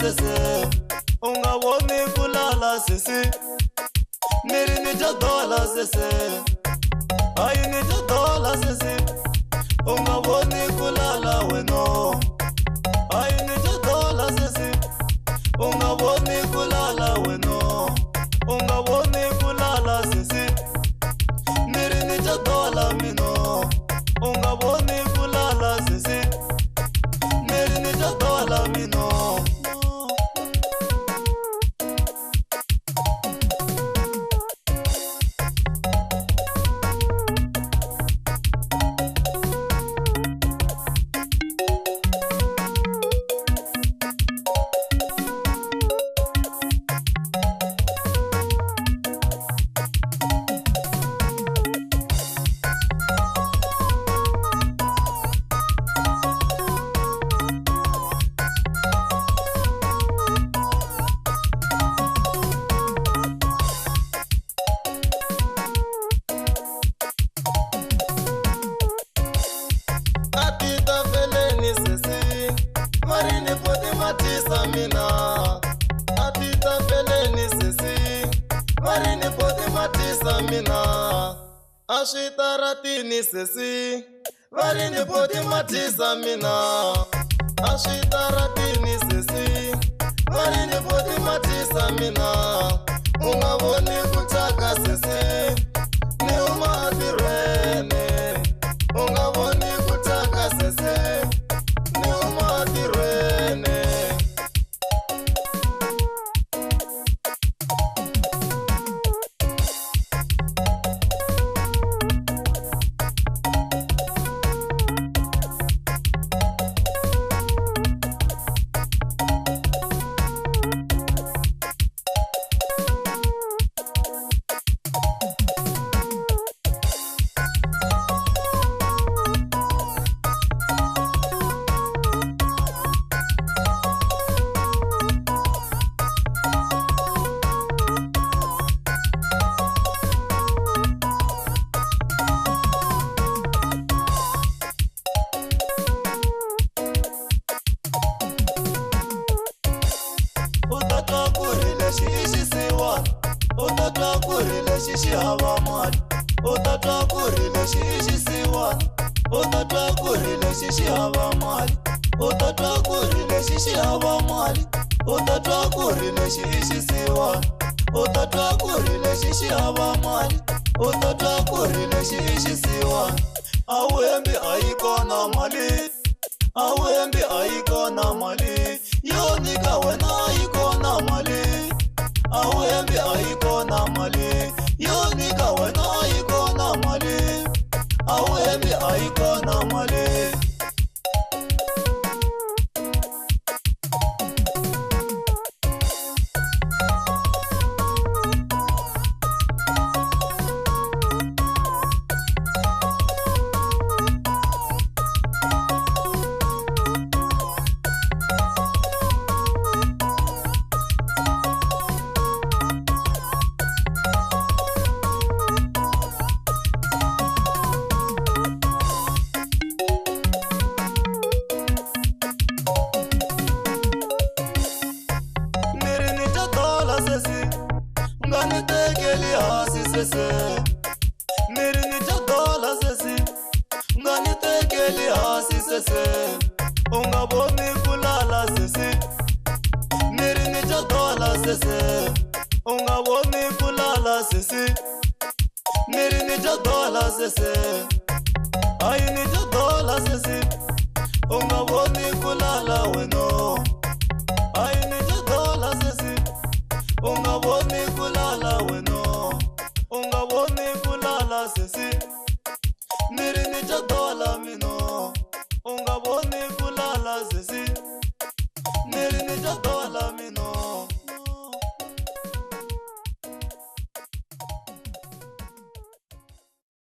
sese ungaboni kulala sisi miri nijadola sese ai nijadola sese ungaboni kulala weno ai nijadola sese ungaboni kulala weno ungaboni kulala sese miri nijadola mino ungaboni kulala sese miri nijadola mino Atita feleni sisi marini poti matisa mina ashitaratini sisi marini poti matisa mina ashitaratini sisi marini poti matisa mina ungaboni kutaka sisi ni umatirene ungaboni kutaka sisi ni umatirene Utatakurile shishi hawa mali utatakurile shishi siwan utatakurile shishi hawa mali utatakurile shishi hawa mali utatakurile shishi siwan utatakurile shishi hawa mali utatakurile shishi siwan awembi aikona mali awembi aikona mali yonika wena aikona mali awembi aikona mali yonika wena aikona mali awembi aikona mali ngani tekeli hasi sese miri nijadola sese ngani tekeli hasi sese ungaboni kulala sese miri nijadola sese ungaboni kulala sese miri nijadola sese ai nijadola sese ungaboni kulala weno ai nijadola sese ungaboni kulala weno ungaboni kulala sisi miri nijadola mino ungaboni kulala sisi